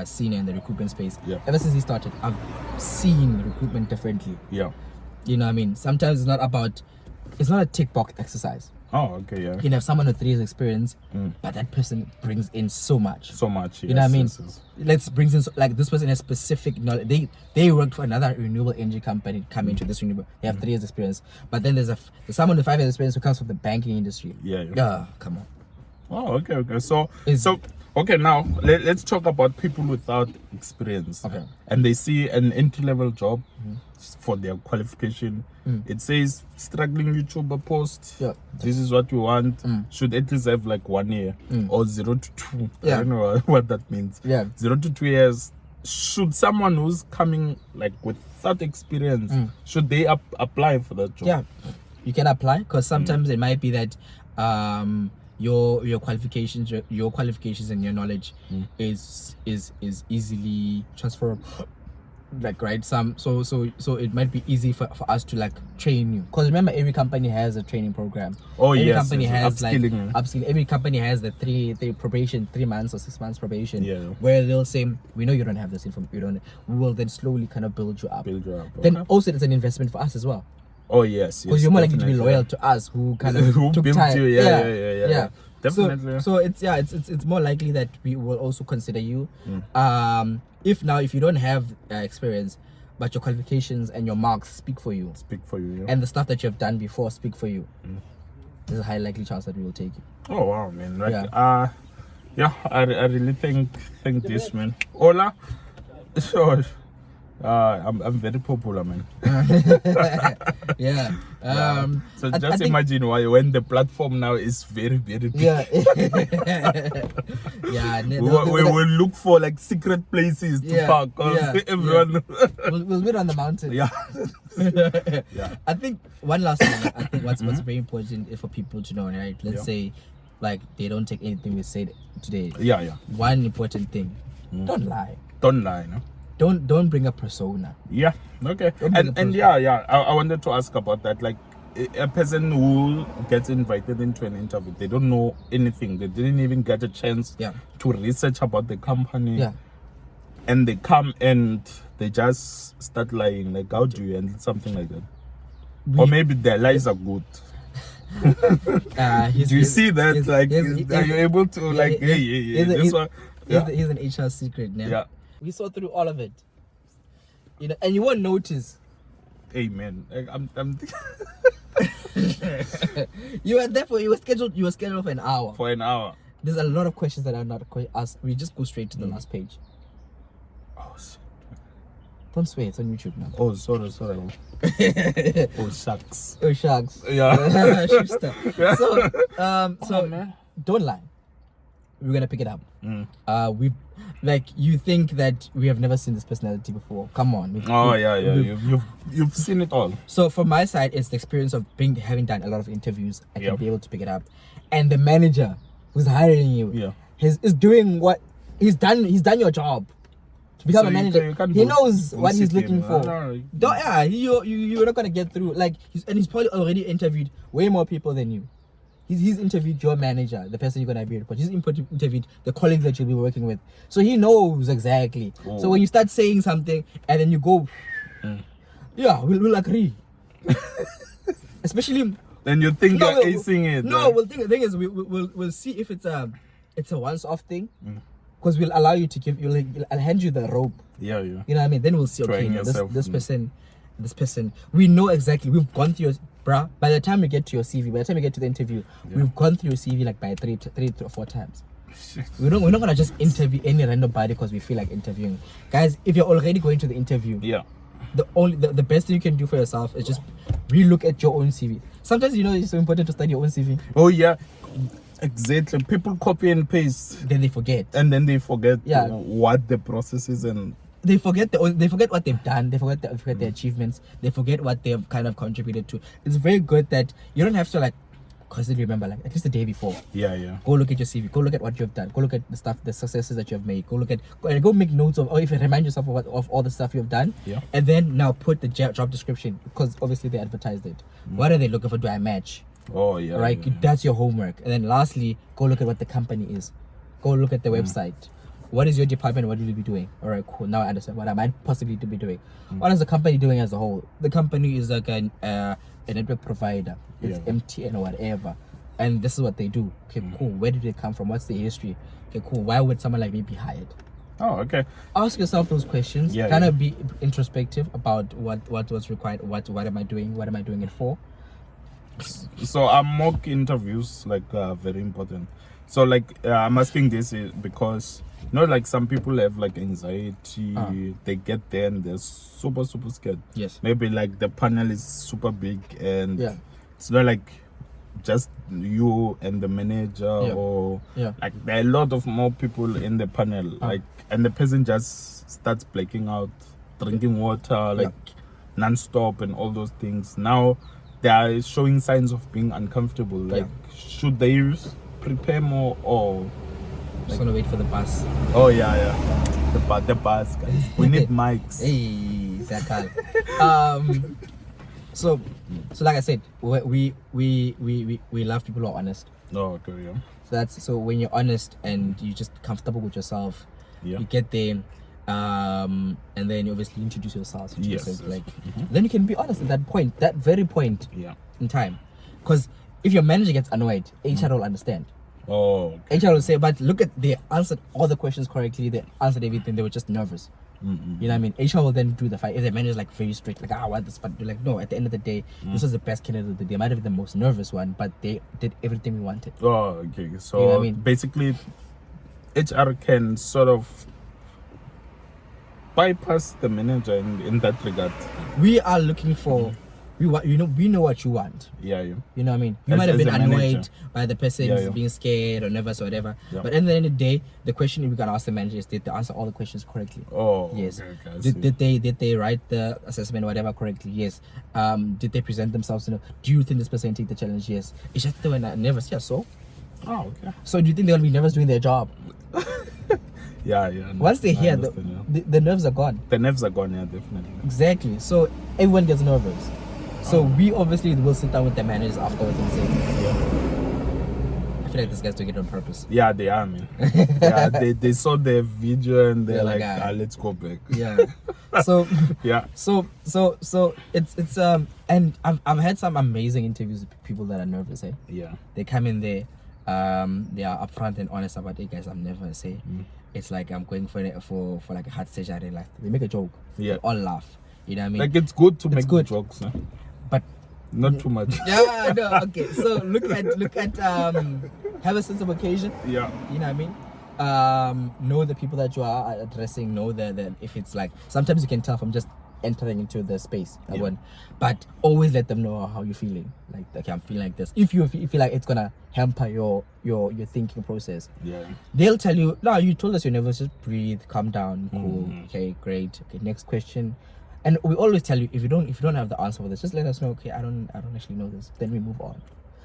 A: senior in the recruitment space, ever since he started, I've seen recruitment differently. You know what I mean? Sometimes it's not a tick box exercise. You can have someone with 3 years experience, but that person brings in so much.
B: You
A: know what I mean? Let's bring in, like, this person has specific knowledge. They worked for another renewable energy company, come into this renewable. They have 3 years experience, but then there's someone with 5 years experience who comes from the banking industry. Come on.
B: Okay. So okay, now let's talk about people without experience. And they see an entry-level job for their qualification. It says struggling YouTuber post. This is what we want. Should at least have like 1 year or 0 to 2. I don't know what that means. 0 to 2 years. Should someone who's coming like without experience, should they apply for that job?
A: You can apply, because sometimes it might be that your qualifications and your knowledge is easily transferable. Like, right, so it might be easy for us to like train you, because remember, every company has a training program. Every company has upskilling. Like upskilling. Every company has the 3 probation, 3 months or 6 months probation, where they'll say, we know you don't have this information, we will then slowly kind of build you up. Then also it's an investment for us as well.
B: Yes,
A: because you're more likely to be loyal to us, who kind of
B: who
A: took
B: built
A: time.
B: you. Definitely.
A: So it's more likely that we will also consider you. If you don't have experience, but your qualifications and your marks speak for you, and the stuff that you have done before speak for you, there's a high likely chance that we will take you.
B: Oh wow, man! Like, I really think this, man. Hola, so I'm very popular, man.
A: Yeah.
B: So just imagine why when the platform now is very big.
A: Yeah. Yeah.
B: We will look for like secret places to park. Everyone.
A: We'll meet on the mountain.
B: Yeah.
A: Yeah. I think one last thing. I think what's very important is for people to know, right? Let's say, like, they don't take anything we said today.
B: Yeah.
A: One important thing: don't lie.
B: Don't lie, no.
A: Don't bring a persona.
B: Yeah. Okay. And I wanted to ask about that. Like, a person who gets invited into an interview, they don't know anything. They didn't even get a chance to research about the company.
A: Yeah.
B: And they come and they just start lying. Like, how do you handle something like that? Or maybe their lies are good. Do you see that? Are you able to this one?
A: Here's an HR secret.
B: Yeah.
A: We saw through all of it. You know, and you won't notice.
B: Hey man, I'm
A: you were scheduled for an hour.
B: For an hour.
A: There's a lot of questions that are not asked. We just go straight to the last page.
B: Oh shit.
A: Don't swear, it's on YouTube now.
B: Oh sorry. Oh shucks.
A: Oh shucks.
B: Yeah.
A: So don't lie. We're gonna pick it up. You think that we have never seen this personality before. Come on.
B: You've seen it all.
A: So from my side, it's the experience of having done a lot of interviews. I can be able to pick it up. And the manager who's hiring you is doing what he's done. He's done your job to become a manager. He knows what he's looking for. You're not gonna get through. He's probably already interviewed way more people than you. He's interviewed your manager, the person you're going to be reporting. He's interviewed the colleagues that you'll be working with. So he knows exactly. Oh. So when you start saying something and then you go, we'll agree. Especially...
B: Then you think you're acing it.
A: No, the thing is, we'll see if it's a once-off thing. Because we'll allow you to I'll hand you the rope.
B: Yeah.
A: You know what I mean? Then we'll see, okay, this person, we know exactly. We've gone through your... Bruh, by the time we get to your CV, by the time we get to the interview, we've gone through your CV like by three or four times. We're not gonna just interview any random body because we feel like interviewing. Guys, if you're already going to the interview, the best thing you can do for yourself is just re-look at your own CV. Sometimes it's so important to study your own CV.
B: Oh yeah, exactly. People copy and paste.
A: Then they forget.
B: And then they forget what the process is and.
A: They forget what they've done. They forget their achievements. They forget what they've kind of contributed to. It's very good that you don't have to constantly remember at least the day before.
B: Yeah.
A: Go look at your CV. Go look at what you've done. Go look at the successes that you've made. Go make notes of, or if you remind yourself of all the stuff you've done.
B: Yeah.
A: And then now put the job description, because obviously they advertised it. What are they looking for? Do I match?
B: Oh yeah.
A: Right.
B: Yeah.
A: That's your homework. And then lastly, go look at what the company is. Go look at the website. What is your department? What will you be doing? All right, cool. Now I understand what I might possibly be doing. What is the company doing as a whole? The company is like a network provider. It's MTN or whatever. And this is what they do. Okay, cool. Where did they come from? What's the history? Okay, cool. Why would someone like me be hired?
B: Oh, okay.
A: Ask yourself those questions. Kind of be introspective about what's required. What am I doing? What am I doing it for?
B: So mock interviews very important. So I'm asking this because some people have anxiety. They get there and they're super scared.
A: Yes.
B: Maybe the panel is super big and it's not just you and the manager or there are a lot of more people in the panel and the person just starts blacking out, drinking water non-stop and all those things. Now they are showing signs of being uncomfortable. Should they prepare more or
A: just gonna wait for the bus?
B: Oh yeah. The bus, guys. We need mics.
A: Hey, Zakal. So like I said, we love people who are honest.
B: Oh, okay, yeah.
A: So when you're honest and you're just comfortable with yourself, you get there, and then you obviously introduce yourself. Then you can be honest at that very point in time, because if your manager gets annoyed, HR will understand.
B: Oh, okay.
A: HR will say, but look they answered all the questions correctly, they answered everything, they were just nervous. You know what I mean? HR will then do the fight. If the manager is like very strict, like, I want this, but you're like, no, at the end of the day, this was the best candidate of the day. Might have been the most nervous one, but they did everything we wanted.
B: Oh, okay. So
A: you know what I mean?
B: Basically, HR can sort of bypass the manager in that regard.
A: We are looking for, we know what you want.
B: Yeah.
A: You know what I mean? You might have been annoyed by the person being scared or nervous or whatever.
B: Yeah.
A: But at the end of the day, the question we can ask the manager is, did they answer all the questions correctly?
B: Oh,
A: yes.
B: Okay,
A: Did they write the assessment or whatever correctly? Yes. Did they present themselves? Do you think this person can take the challenge? Yes. It's just they were nervous. Yeah. So.
B: Oh, okay.
A: So do you think they're gonna be nervous doing their job?
B: Yeah.
A: Once they're here, the nerves are gone.
B: The nerves are gone. Yeah, definitely.
A: Exactly. So everyone gets nervous. So we obviously will sit down with the managers afterwards and say, I feel like this guy's doing it on purpose.
B: Yeah, they are, man. Yeah, they saw the video and they're like, let's go back.
A: Yeah. So
B: yeah.
A: So it's and I've had some amazing interviews with people that are nervous.
B: Yeah.
A: They come in there, they are upfront and honest about it, guys. I'm never gonna say. It's like I'm going for like a heart surgery. Like they make a joke.
B: Yeah.
A: They all laugh. You know what I mean?
B: Like it's good to make jokes, huh?
A: But
B: not too much.
A: Yeah, no, okay. So look at have a sense of occasion.
B: Yeah.
A: You know what I mean? Know the people that you are addressing, know that if it's like sometimes you can tell from just entering into the space. But always let them know how you're feeling. Like, okay, I'm feeling like this. If you feel like it's gonna hamper your thinking process.
B: Yeah.
A: They'll tell you, no, you told us you're nervous, just breathe, calm down, cool. Okay, great. Okay, next question. And we always tell you, if you don't have the answer for this, just let us know. Okay, I don't actually know this. Then we move on.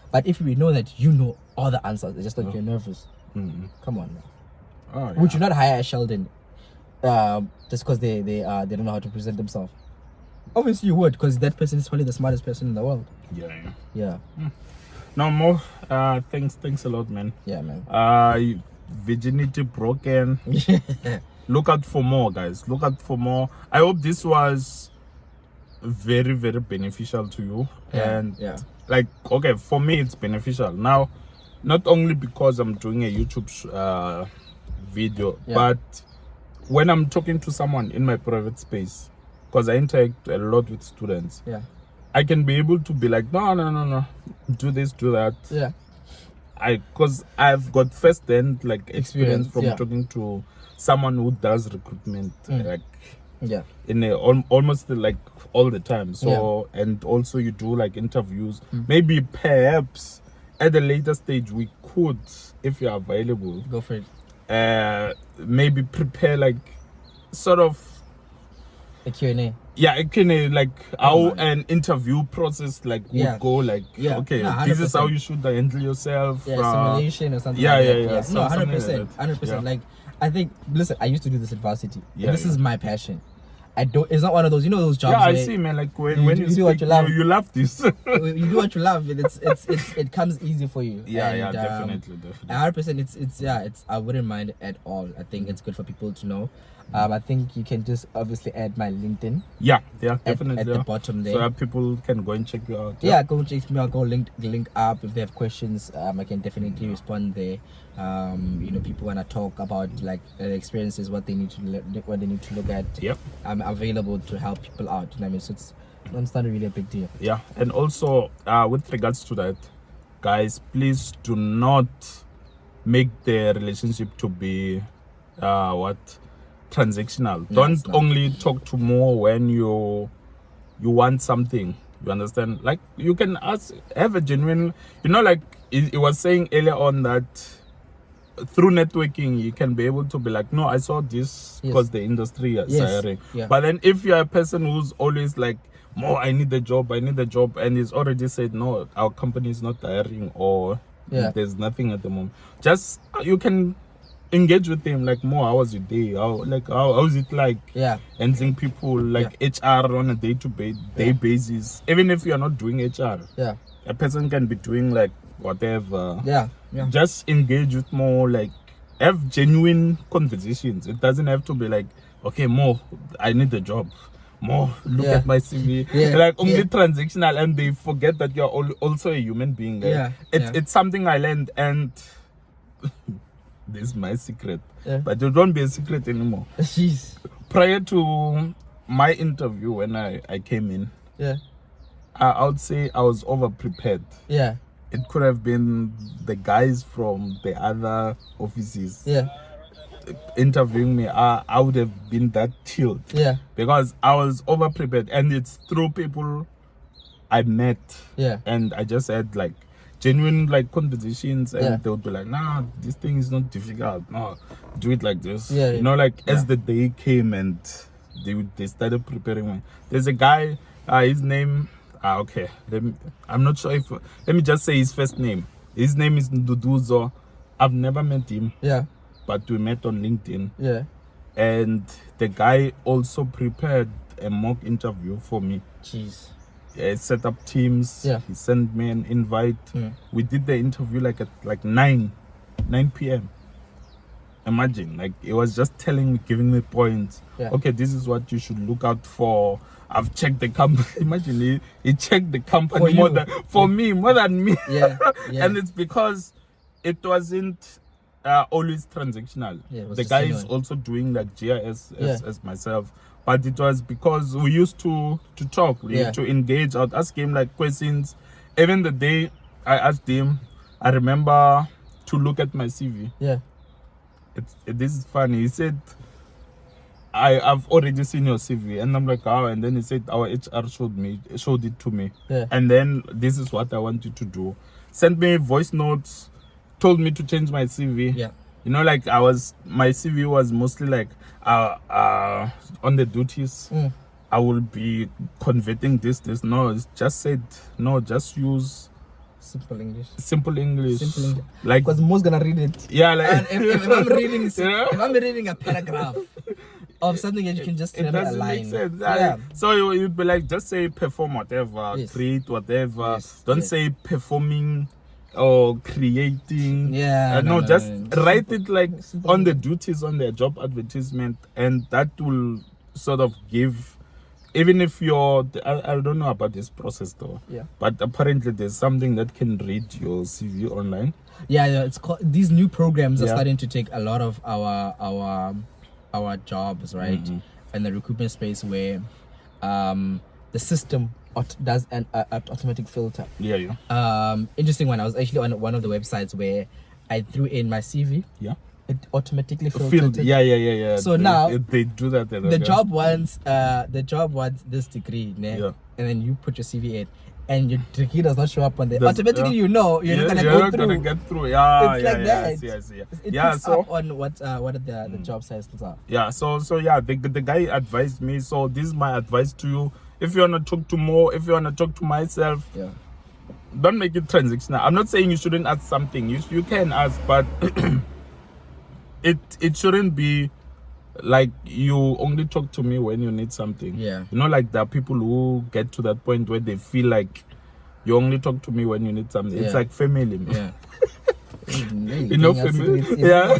A: But if we know that you know all the answers, it's just that you're nervous. Come on, man.
B: Oh, yeah.
A: Would you not hire a Sheldon just because they don't know how to present themselves? Obviously you would, because that person is probably the smartest person in the world. Yeah.
B: No more. Thanks a lot, man.
A: Yeah, man.
B: Virginity broken. Look out for more, guys. Look out for more. I hope this was very, very beneficial to you. Like, okay, for me it's beneficial now, not only because I'm doing a YouTube video, but when I'm talking to someone in my private space, because I interact a lot with students, I can be able to be like, no, do this, do that. Because I've got first-hand like experience from talking to someone who does recruitment in almost like all the time. So and also you do like interviews. Maybe perhaps at a later stage we could, if you're available,
A: go for it.
B: Maybe prepare like sort of
A: a Q&A.
B: Yeah, a Q&A, like how an interview process like would go, like okay, this is how you should handle yourself.
A: Simulation or something. No, 100%. Like, I think, listen, I used to do this at varsity. This is my passion. It's not one of those, those jobs.
B: Yeah, I see, man. Like when you do what you love, you love this.
A: You do what you love. It comes easy for you.
B: Definitely.
A: 100%. I wouldn't mind at all. I think it's good for people to know. I think you can just obviously add my LinkedIn.
B: Yeah, definitely.
A: At the bottom there,
B: so that people can go and check you out.
A: Go check me out. Go link up if they have questions. I can definitely respond there. People want to talk about like their experiences, what they need to look at. I'm available to help people out. You know what I mean? So it's not really a big deal.
B: Yeah, and also with regards to that, guys, please do not make the relationship to be transactional. Don't only talk to more when you want something. You understand? Like, you can have a genuine, like it was saying earlier on that through networking you can be able to be like, no, I saw this because the industry is hiring. But then if you're a person who's always like, more, I need a job, and he's already said, no, our company is not hiring, or there's nothing at the moment, just you can engage with him like, more, how was your day, how is it like handling people, like HR on a day basis, even if you're not doing HR. A person can be doing like whatever. Just engage with more, like have genuine conversations. It doesn't have to be like, okay, more, I need a job, more, look at my CV, like only transactional, and they forget that you're also a human being. It's something I learned, and this is my secret, but it won't be a secret anymore. prior to my interview when I came in,
A: Yeah.
B: I would say I was over prepared.
A: Yeah.
B: It could have been the guys from the other offices interviewing me. I would have been that chilled.
A: Yeah.
B: Because I was over prepared, and it's through people I met.
A: Yeah.
B: And I just had like genuine like conversations, and
A: Yeah.
B: they would be like, nah, this thing is not difficult. No, do it like this.
A: Yeah,
B: You know, like as the day came and they started preparing me. There's a guy, his name, okay. I'm not sure if, let me just say his first name. His name is Nduduzo. I've never met him.
A: Yeah.
B: But we met on LinkedIn.
A: Yeah.
B: And the guy also prepared a mock interview for me.
A: Jeez.
B: Set up Teams.
A: Yeah.
B: He sent me an invite. We did the interview like at 9 p.m. Imagine, like it was just telling me, giving me points.
A: Yeah.
B: Okay, this is what you should look out for. I've checked the company. Imagine he checked the company more than me.
A: Yeah. Yeah.
B: And it's because it wasn't always transactional.
A: Yeah, it was
B: the
A: just
B: guy is
A: genuine.
B: also doing like GIS as myself. But it was because we used to talk, to engage. I'd ask him like questions. Even the day I asked him, I remember to look at my CV.
A: Yeah.
B: This is funny. He said, I've already seen your CV. And I'm like, oh. And then he said, our HR showed it to me.
A: Yeah.
B: And then this is what I want you to do. Sent me voice notes, told me to change my CV.
A: Yeah.
B: You know, like my CV was mostly like on the duties. I will be converting this. No, it's just said, no, just use
A: Simple English.
B: simple English.
A: Simple English.
B: Like,
A: Because Mo's gonna read it.
B: yeah, like
A: And if I'm reading,
B: You know?
A: if I'm reading a paragraph of something that you can just
B: it
A: remember a
B: doesn't
A: line.
B: make sense.
A: Yeah.
B: So you'd be like, just say perform whatever,
A: Yes.
B: create whatever.
A: Yes,
B: Don't
A: yes.
B: say performing or creating.
A: Yeah.
B: No, just
A: no.
B: write it like
A: Simple
B: on the duties on their job advertisement, and that will sort of give. Even if I don't know about this process though.
A: Yeah.
B: But apparently there's something that can read your CV online.
A: Yeah, it's called, these new programs are
B: Yeah.
A: starting to take a lot of our jobs, right? In the recruitment space, where the system does an automatic filter.
B: Yeah.
A: Interesting one. I was actually on one of the websites where I threw in my CV.
B: Yeah.
A: It automatically filtered it.
B: Yeah.
A: So now
B: they do that.
A: the job wants this degree, ne?
B: Yeah.
A: And then you put your CV in, and your degree does not show up on there.
B: Does-
A: Automatically, you're not gonna
B: you're
A: go
B: not
A: through.
B: gonna get through. Yeah,
A: It's
B: yeah,
A: like
B: yes,
A: that.
B: yes.
A: It
B: Yeah,
A: picks
B: so
A: up on what the job titles are.
B: yeah, so yeah, the guy advised me. So this is my advice to you. If you wanna talk to Mo, if you wanna talk to myself,
A: Yeah.
B: don't make it transactional. I'm not saying you shouldn't ask something. You can ask, but it shouldn't be like you only talk to me when you need something.
A: Yeah.
B: You know, like there are people who get to that point where they feel like you only talk to me when you need something. It's
A: Yeah.
B: like family, man.
A: Yeah.
B: You know, family. Yeah.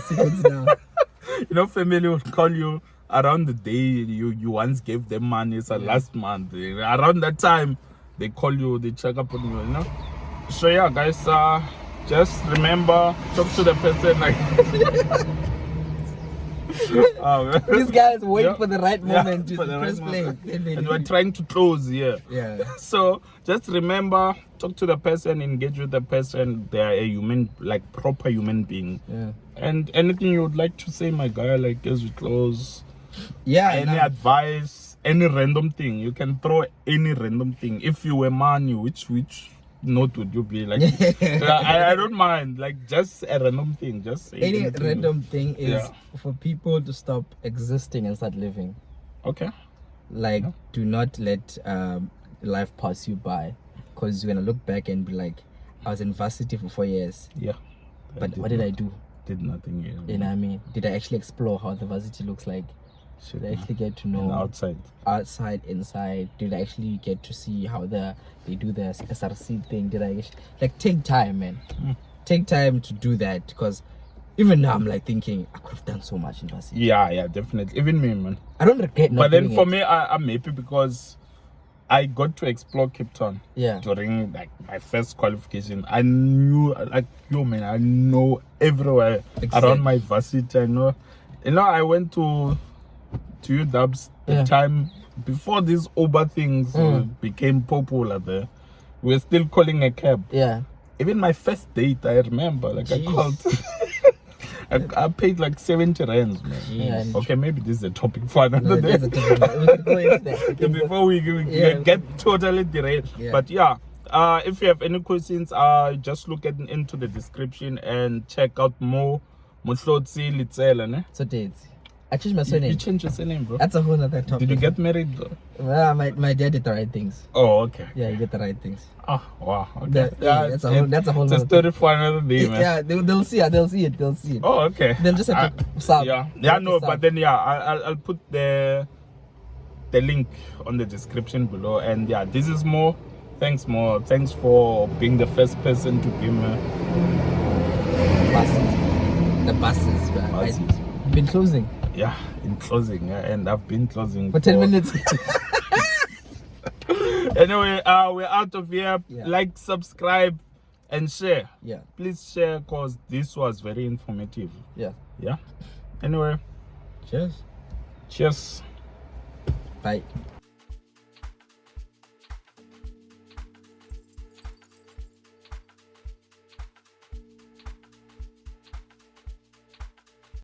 B: You know, family will call you around the day you once gave them money. It's last month. Around that time, they call you, they check up on you, you know. So yeah, guys, just remember, talk to the person like.
A: These guys wait
B: Yeah.
A: for the right moment to
B: for the
A: press
B: right
A: play.
B: moment.
A: Then they
B: And
A: do
B: we're
A: it.
B: trying to close here.
A: Yeah.
B: So just remember, talk to the person, engage with the person. They are a human, like proper human being.
A: Yeah.
B: And anything you would like to say, my guy, like as we close,
A: Yeah.
B: any advice, any random thing, you can throw any random thing. If you were money, which note would you be like? I don't mind, like just a random thing. Just say
A: Any
B: anything.
A: random thing is
B: Yeah.
A: for people to stop existing and start living.
B: Okay.
A: Like, do not let life pass you by, because you're gonna look back and be like, I was in varsity for 4 years,
B: Yeah.
A: but what did I do?
B: Did nothing. Yeah.
A: You know what I mean? Did I actually explore how the varsity looks like?
B: Shit,
A: Did I
B: man.
A: actually get to
B: And
A: know
B: outside.
A: outside, inside? Did I actually get to see how they do the SRC thing? Did I actually, like, take time, man? Take time to do that, because even now I'm like thinking I could have done so much in varsity.
B: Yeah, definitely. Even me, man.
A: I don't regret not
B: But then
A: doing
B: for
A: it.
B: me, I'm happy because I got to explore Cape Town.
A: Yeah.
B: During like my first qualification, I knew, like, yo man, I know everywhere
A: Exactly.
B: around my varsity. I know, I went to to you, Dubs, the time before these Uber things became popular there, we were still calling a cab.
A: Yeah.
B: Even my first date, I remember, like I called. I paid like 70 rands, man.
A: Yeah,
B: okay, maybe this is a topic for another day.
A: We could go into that.
B: Before we get totally derailed.
A: Yeah.
B: But yeah, if you have any questions, just look into the description and check out more Muhlotsi Litsela, ne?
A: So dates. I changed my surname.
B: You changed your surname, bro?
A: That's a whole other topic.
B: Did you get married, though?
A: Well, my dad did the right things.
B: Oh, okay.
A: Yeah, he did the right things.
B: Oh, wow. Okay.
A: That's a whole
B: It's a story for another day, man.
A: Yeah, they'll see it. They'll see it.
B: Oh, okay.
A: Then just have to sub.
B: But then I'll put the link on the description below. And yeah, this is Mo. Thanks, Mo. Thanks for being the first person to give me
A: the buses. I've been closing.
B: Yeah, in closing, and I've been closing
A: for 10 minutes.
B: Anyway, we're out of here.
A: Yeah.
B: Like, subscribe, and share.
A: Yeah.
B: Please share, because this was very informative.
A: Yeah.
B: Yeah. Anyway.
A: Cheers.
B: Cheers.
A: Bye.